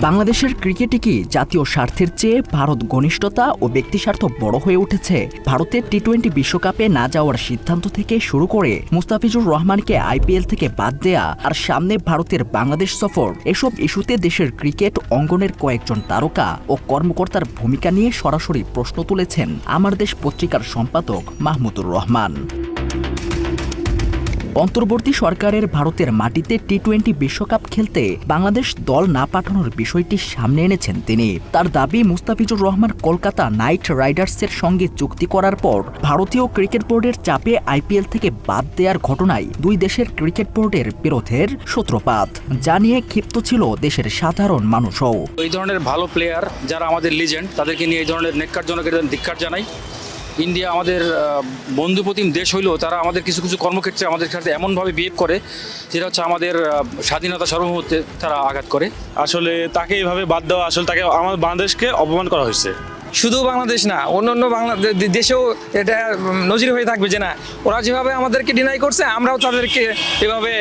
বাংলাদেশের ক্রিকেটে কি জাতীয় স্বার্থের চেয়ে ভারত ঘনিষ্ঠতা ও ব্যক্তিস্বার্থ বড় হয়ে উঠেছে? ভারতের টি-20 বিশ্বকাপে না যাওয়ার সিদ্ধান্ত থেকে শুরু করে মুস্তাফিজুর রহমানকে আইপিএল থেকে বাদ দেয়া আর সামনে ভারতের বাংলাদেশ সফর, এসব ইস্যুতে দেশের ক্রিকেট অঙ্গনের কয়েকজন তারকা ও কর্মকর্তার ভূমিকা নিয়ে সরাসরি প্রশ্ন তুলেছেন আমার দেশ পত্রিকার সম্পাদক মাহমুদুর রহমান। অন্তর্বর্তী সরকারের ভারতের মাটিতে টি-20 বিশ্বকাপ খেলতে বাংলাদেশ দল না পাঠানোর বিষয়টি সামনে এনেছেন তিনি। তার দাবি, মুস্তাফিজুর রহমান কলকাতা নাইট রাইডার্সের সঙ্গে চুক্তি করার পর ভারতীয় ক্রিকেট বোর্ডের চাপে আইপিএল থেকে বাদ দেওয়ার ঘটনায় দুই দেশের ক্রিকেট বোর্ডের বিরোধের সূত্রপাত, যা নিয়ে ক্ষিপ্ত ছিল দেশের সাধারণ মানুষও। এই ধরনের ভালো প্লেয়ার যারা আমাদের লিজেন্ড, তাদেরকে নিয়ে এই ধরনের নেককারজনক ধিক্কার জানাই। ইন্ডিয়া আমাদের বন্ধুপ্রতিম দেশ হইলেও তারা আমাদের কিছু কিছু কর্মক্ষেত্রে আমাদের সাথে এমনভাবে বিহেভ করে যেটা হচ্ছে আমাদের স্বাধীনতা সার্বভৌমত্বে তারা আঘাত করে। আসলে তাকে এইভাবে বাদ দেওয়া, আসলে তাকে আমাদের বাংলাদেশকে অপমান করা হয়েছে। শুধু বাংলাদেশ না, অন্যান্য দেশেও এটা নজির হয়ে থাকবে যে না, ওরা যেভাবে আমাদেরকে ডিনাই করছে আমরাও তাদেরকে এভাবে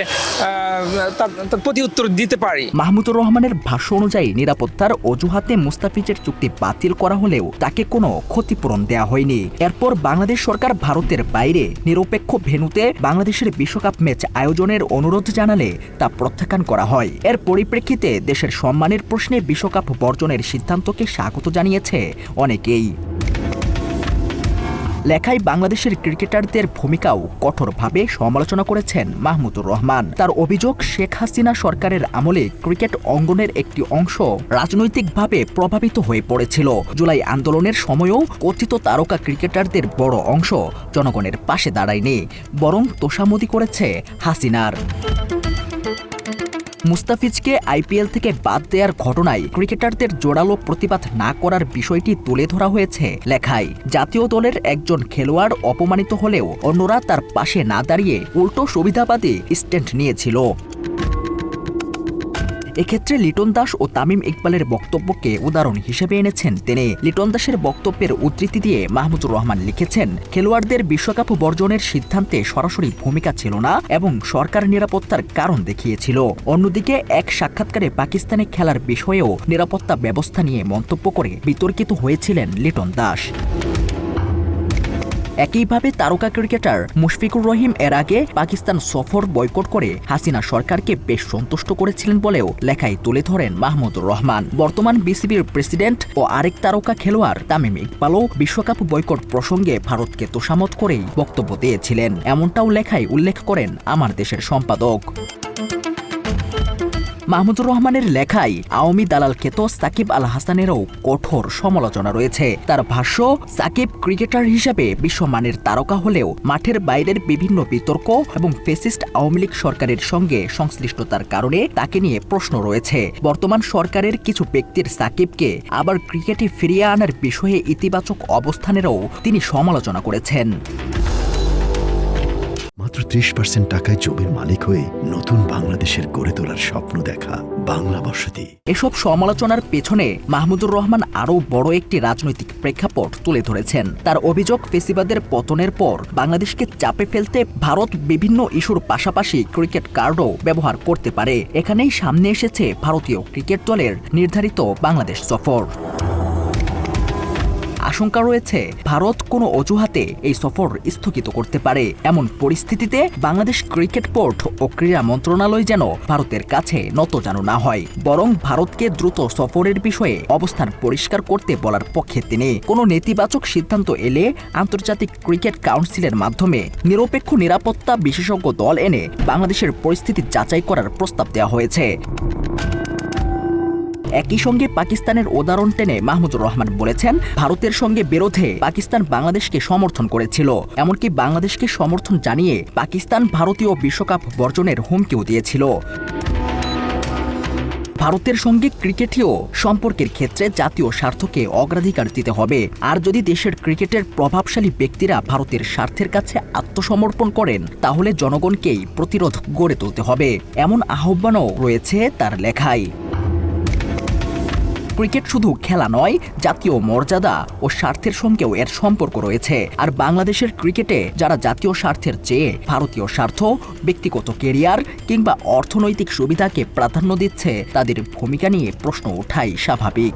প্রতি উত্তর দিতে পারি। মাহমুদুর রহমানের ভাষ্য অনুযায়ী নিরাপত্তার অজুহাতে মুস্তাফিজের চুক্তি বাতিল করা হলেও তাকে কোনো ক্ষতিপূরণ দেয়া হয়নি। এরপর বাংলাদেশ সরকার ভারতের বাইরে নিরপেক্ষ ভেন্যুতে বাংলাদেশের বিশ্বকাপ ম্যাচ আয়োজনের অনুরোধ জানালে তা প্রত্যাখ্যান করা হয়। এর পরিপ্রেক্ষিতে দেশের সম্মানের প্রশ্নে বিশ্বকাপ বর্জনের সিদ্ধান্তকে স্বাগত জানিয়েছে অনেকেই। লেখায় বাংলাদেশের ক্রিকেটারদের ভূমিকাও কঠোরভাবে সমালোচনা করেছেন মাহমুদুর রহমান। তার অভিযোগ, শেখ হাসিনা সরকারের আমলে ক্রিকেট অঙ্গনের একটি অংশ রাজনৈতিকভাবে প্রভাবিত হয়ে পড়েছিল। জুলাই আন্দোলনের সময়ও কথিত তারকা ক্রিকেটারদের বড় অংশ জনগণের পাশে দাঁড়ায়নি, বরং তোষামোদি করেছে হাসিনার। মুস্তাফিজকে আইপিএল থেকে বাদ দেওয়ার ঘটনায় ক্রিকেটারদের জোরালো প্রতিবাদ না করার বিষয়টি তুলে ধরা হয়েছে লেখায়। জাতীয় দলের একজন খেলোয়াড় অপমানিত হলেও অন্যরা তার পাশে না দাঁড়িয়ে উল্টো সুবিধাবাদী স্ট্যান্ড নিয়েছিল। এক্ষেত্রে লিটন দাস ও তামিম ইকবালের বক্তব্যকে উদাহরণ হিসেবে এনেছেন তিনি। লিটন দাসের বক্তব্যের উদ্ধৃতি দিয়ে মাহমুদুর রহমান লিখেছেন, খেলোয়াড়দের বিশ্বকাপ বর্জনের সিদ্ধান্তে সরাসরি ভূমিকা ছিল না এবং সরকার নিরাপত্তার কারণ দেখিয়েছিল। অন্যদিকে এক সাক্ষাৎকারে পাকিস্তানে খেলার বিষয়েও নিরাপত্তা ব্যবস্থা নিয়ে মন্তব্য করে বিতর্কিত হয়েছিলেন লিটন দাস। একইভাবে তারকা ক্রিকেটার মুশফিকুর রহিম এর আগে পাকিস্তান সফর বয়কট করে হাসিনা সরকারকে বেশ সন্তুষ্ট করেছিলেন বলেও লেখায় তুলে ধরেন মাহমুদুর রহমান। বর্তমান বিসিবির প্রেসিডেন্ট ও আরেক তারকা খেলোয়াড় তামিম ইকবালও বিশ্বকাপ বয়কট প্রসঙ্গে ভারতকে তোষামত করেই বক্তব্য দিয়েছিলেন, এমনটাও লেখায় উল্লেখ করেন আমার দেশের সম্পাদক। মাহমুদুর রহমানের লেখায় আওয়ামী দালাল খ্যাত সাকিব আল হাসানেরও কঠোর সমালোচনা রয়েছে। তার ভাষ্য, সাকিব ক্রিকেটার হিসেবে বিশ্বমানের তারকা হলেও মাঠের বাইরের বিভিন্ন বিতর্ক এবং ফ্যাসিস্ট আওয়ামী লীগ সরকারের সঙ্গে সংশ্লিষ্টতার কারণে তাকে নিয়ে প্রশ্ন রয়েছে। বর্তমান সরকারের কিছু ব্যক্তির সাকিবকে আবার ক্রিকেটে ফিরিয়ে আনার বিষয়ে ইতিবাচক অবস্থানেরও তিনি সমালোচনা করেছেন। মাত্র 30% টাকায় জমির মালিক হয়ে নতুন বাংলাদেশের গড়ে তোলার স্বপ্ন দেখা বাংলা বসতি। এসব সমালোচনার পেছনে মাহমুদুর রহমান আরও বড় একটি রাজনৈতিক প্রেক্ষাপট তুলে ধরেছেন। তার অভিযোগ, ফেসিবাদের পতনের পর বাংলাদেশকে চাপে ফেলতে ভারত বিভিন্ন ইস্যুর পাশাপাশি ক্রিকেট কার্ডও ব্যবহার করতে পারে। এখানেই সামনে এসেছে ভারতীয় ক্রিকেট দলের নির্ধারিত বাংলাদেশ সফর। আশঙ্কা রয়েছে ভারত কোনো অজুহাতে এই সফর স্থগিত করতে পারে। এমন পরিস্থিতিতে বাংলাদেশ ক্রিকেট বোর্ড ও ক্রীড়া মন্ত্রণালয় যেন ভারতের কাছে নতজানু না হয়, বরং ভারতকে দ্রুত সফরের বিষয়ে অবস্থান পরিষ্কার করতে বলার পক্ষে তিনি। কোনো নেতিবাচক সিদ্ধান্ত এলে আন্তর্জাতিক ক্রিকেট কাউন্সিলের মাধ্যমে নিরপেক্ষ নিরাপত্তা বিশেষজ্ঞ দল এনে বাংলাদেশের পরিস্থিতি যাচাই করার প্রস্তাব দেওয়া হয়েছে। একই সঙ্গে পাকিস্তানের উদাহরণ টেনে মাহমুদুর রহমান বলেছেন, ভারতের সঙ্গে বিরোধে পাকিস্তান বাংলাদেশকে সমর্থন করেছিল। এমনকি বাংলাদেশকে সমর্থন জানিয়ে পাকিস্তান ভারতীয় বিশ্বকাপ বর্জনের হুমকিও দিয়েছিল। ভারতের সঙ্গে ক্রিকেটীয় সম্পর্কের ক্ষেত্রে জাতীয় স্বার্থকে অগ্রাধিকার দিতে হবে। আর যদি দেশের ক্রিকেটের প্রভাবশালী ব্যক্তিরা ভারতের স্বার্থের কাছে আত্মসমর্পণ করেন, তাহলে জনগণকেই প্রতিরোধ গড়ে তুলতে হবে, এমন আহ্বানও রয়েছে তার লেখায়। ক্রিকেট শুধু খেলা নয়, জাতীয় মর্যাদা ও স্বার্থের সঙ্গেও এর সম্পর্ক রয়েছে। আর বাংলাদেশের ক্রিকেটে যারা জাতীয় স্বার্থের চেয়ে ভারতীয় স্বার্থ, ব্যক্তিগত কেরিয়ার কিংবা অর্থনৈতিক সুবিধাকে প্রাধান্য দিচ্ছে, তাদের ভূমিকা নিয়ে প্রশ্ন ওঠাই স্বাভাবিক।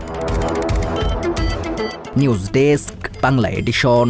News desk, Bangla addition.